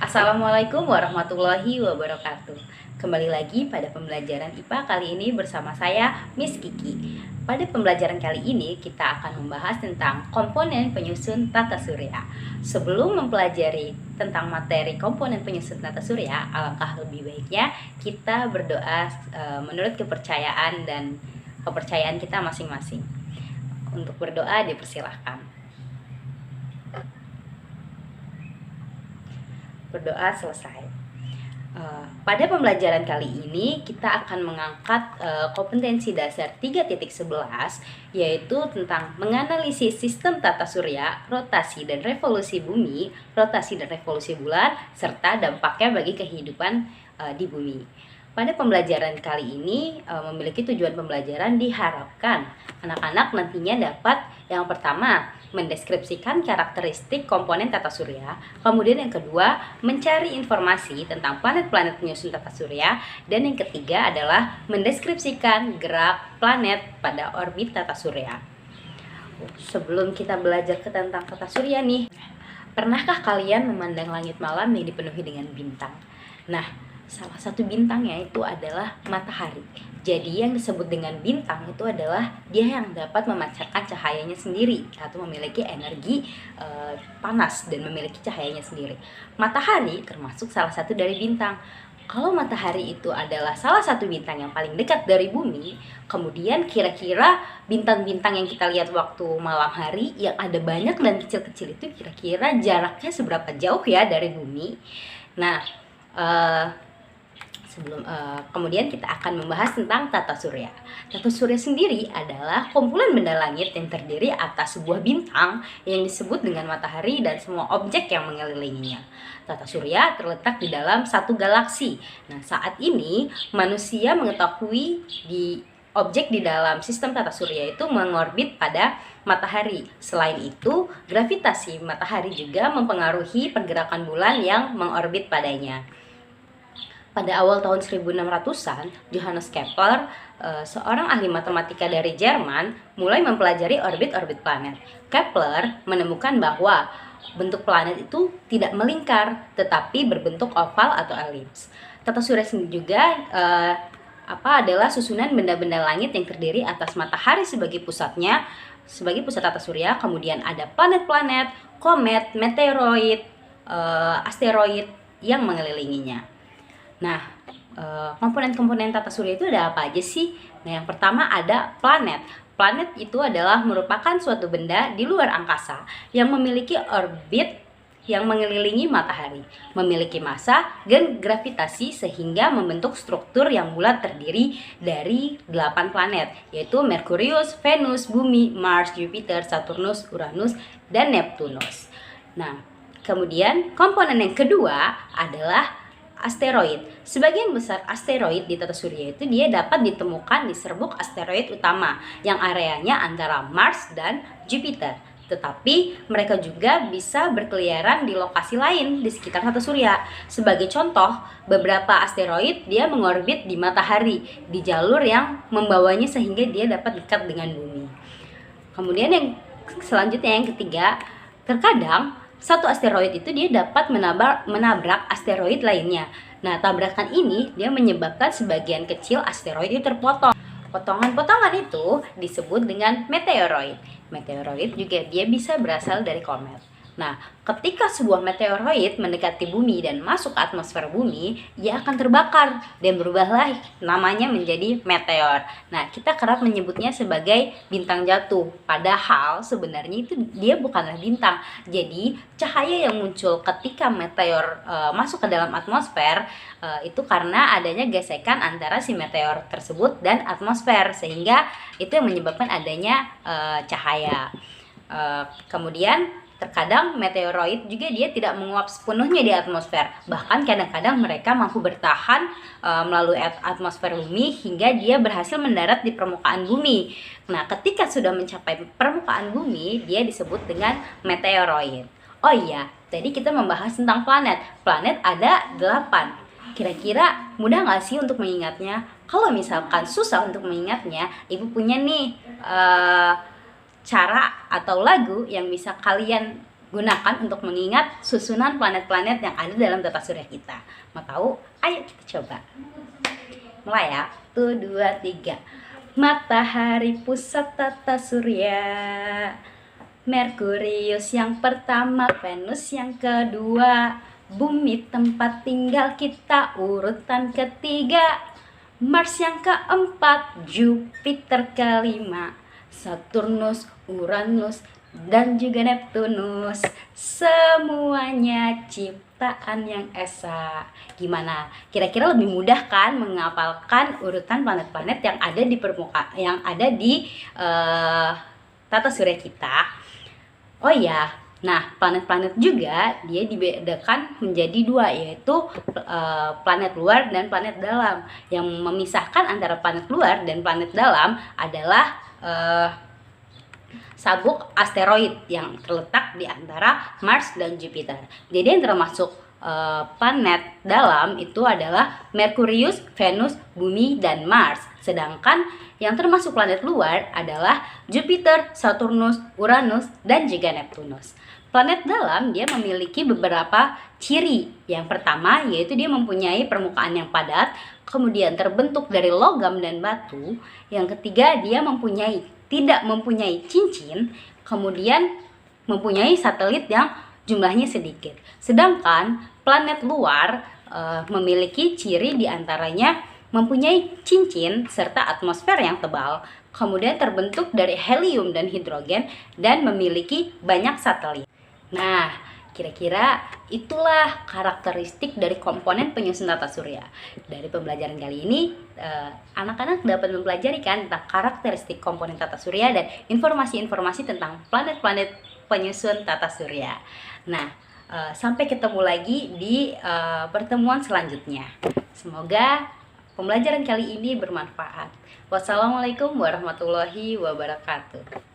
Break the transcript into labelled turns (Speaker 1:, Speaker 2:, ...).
Speaker 1: Assalamualaikum warahmatullahi wabarakatuh. Kembali lagi pada pembelajaran IPA kali ini bersama saya Miss Kiki. Pada pembelajaran kali ini kita akan membahas tentang komponen penyusun tata surya. Sebelum mempelajari tentang materi komponen penyusun tata surya, alangkah lebih baiknya kita berdoa menurut kepercayaan dan kepercayaan kita masing-masing. Untuk berdoa dipersilahkan. Berdoa selesai. Pada pembelajaran kali ini kita akan mengangkat kompetensi dasar 3.11, yaitu tentang menganalisis sistem tata surya, rotasi dan revolusi bumi, rotasi dan revolusi bulan, serta dampaknya bagi kehidupan di bumi. Pada pembelajaran kali ini memiliki tujuan pembelajaran, diharapkan anak-anak nantinya dapat yang pertama mendeskripsikan karakteristik komponen tata surya, kemudian yang kedua mencari informasi tentang planet-planet penyusun tata surya, dan yang ketiga adalah mendeskripsikan gerak planet pada orbit tata surya. Sebelum kita belajar tentang tata surya nih, pernahkah kalian memandang langit malam yang dipenuhi dengan bintang? Nah, salah satu bintangnya itu adalah matahari. Jadi yang disebut dengan bintang itu adalah dia yang dapat memancarkan cahayanya sendiri atau memiliki energi panas dan memiliki cahayanya sendiri. Matahari termasuk salah satu dari bintang. Kalau matahari itu adalah salah satu bintang yang paling dekat dari bumi, kemudian kira-kira bintang-bintang yang kita lihat waktu malam hari yang ada banyak dan kecil-kecil itu kira-kira jaraknya seberapa jauh ya dari bumi? Nah, kemudian kita akan membahas tentang tata surya. Tata surya sendiri adalah kumpulan benda langit yang terdiri atas sebuah bintang yang disebut dengan matahari dan semua objek yang mengelilinginya. Tata surya terletak di dalam satu galaksi. Nah, saat ini manusia mengetahui objek di dalam sistem tata surya itu mengorbit pada matahari. Selain itu, gravitasi matahari juga mempengaruhi pergerakan bulan yang mengorbit padanya. Pada awal tahun 1600-an, Johannes Kepler, seorang ahli matematika dari Jerman, mulai mempelajari orbit-orbit planet. Kepler menemukan bahwa bentuk planet itu tidak melingkar, tetapi berbentuk oval atau elips. Tata surya sendiri juga adalah susunan benda-benda langit yang terdiri atas matahari sebagai pusatnya, sebagai pusat tata surya, kemudian ada planet-planet, komet, meteoroid, asteroid yang mengelilinginya. Nah, komponen-komponen tata surya itu ada apa aja sih? Nah, yang pertama ada planet. Planet itu adalah merupakan suatu benda di luar angkasa yang memiliki orbit yang mengelilingi matahari, memiliki massa dan gravitasi sehingga membentuk struktur yang bulat terdiri dari 8 planet, yaitu Merkurius, Venus, Bumi, Mars, Jupiter, Saturnus, Uranus, dan Neptunus. Nah, kemudian komponen yang kedua adalah asteroid. Sebagian besar asteroid di tata surya itu dia dapat ditemukan di serbuk asteroid utama yang areanya antara Mars dan Jupiter. Tetapi mereka juga bisa berkeliaran di lokasi lain di sekitar tata surya. Sebagai contoh, beberapa asteroid dia mengorbit di matahari di jalur yang membawanya sehingga dia dapat dekat dengan bumi. Kemudian yang selanjutnya yang ketiga, terkadang satu asteroid itu dia dapat menabrak asteroid lainnya. Nah, tabrakan ini dia menyebabkan sebagian kecil asteroid itu terpotong. Potongan-potongan itu disebut dengan meteoroid. Meteoroid juga dia bisa berasal dari komet. Nah, ketika sebuah meteoroid mendekati bumi dan masuk ke atmosfer bumi, ia akan terbakar dan berubahlah namanya menjadi meteor. Nah, kita kerap menyebutnya sebagai bintang jatuh, padahal sebenarnya itu dia bukanlah bintang. Jadi, cahaya yang muncul ketika meteor masuk ke dalam atmosfer itu karena adanya gesekan antara si meteor tersebut dan atmosfer, sehingga itu yang menyebabkan adanya cahaya. Kemudian terkadang meteoroid juga dia tidak menguap sepenuhnya di atmosfer. Bahkan kadang-kadang mereka mampu bertahan melalui atmosfer bumi hingga dia berhasil mendarat di permukaan bumi. Nah, ketika sudah mencapai permukaan bumi, dia disebut dengan meteoroid. Oh iya, tadi kita membahas tentang planet. Planet ada 8. Kira-kira mudah nggak sih untuk mengingatnya? Kalau misalkan susah untuk mengingatnya, ibu punya nih cara atau lagu yang bisa kalian gunakan untuk mengingat susunan planet-planet yang ada dalam tata surya kita. Mau tahu? Ayo kita coba. Mulai ya. 1, 2, 3. Matahari pusat tata surya, Merkurius yang pertama, Venus yang kedua, Bumi tempat tinggal kita urutan ketiga, Mars yang keempat, Jupiter kelima, Saturnus, Uranus, dan juga Neptunus. Semuanya ciptaan yang esa. Gimana? Kira-kira lebih mudah kan menghafalkan urutan planet-planet yang ada di permukaan, yang ada di tata surya kita? Oh ya, nah planet-planet juga dia dibedakan menjadi dua, yaitu planet luar dan planet dalam. Yang memisahkan antara planet luar dan planet dalam adalah sabuk asteroid yang terletak di antara Mars dan Jupiter. Jadi yang termasuk planet dalam itu adalah Merkurius, Venus, Bumi, dan Mars. Sedangkan yang termasuk planet luar adalah Jupiter, Saturnus, Uranus, dan juga Neptunus. Planet dalam dia memiliki beberapa ciri. Yang pertama yaitu dia mempunyai permukaan yang padat, kemudian terbentuk dari logam dan batu. Yang ketiga dia tidak mempunyai cincin, kemudian mempunyai satelit yang jumlahnya sedikit. Sedangkan planet luar memiliki ciri diantaranya mempunyai cincin serta atmosfer yang tebal, kemudian terbentuk dari helium dan hidrogen, dan memiliki banyak satelit. Nah, kira-kira itulah karakteristik dari komponen penyusun tata surya. Dari pembelajaran kali ini, anak-anak dapat mempelajari kan tentang karakteristik komponen tata surya dan informasi-informasi tentang planet-planet penyusun tata surya. Nah, sampai ketemu lagi di pertemuan selanjutnya. Semoga pembelajaran kali ini bermanfaat. Wassalamualaikum warahmatullahi wabarakatuh.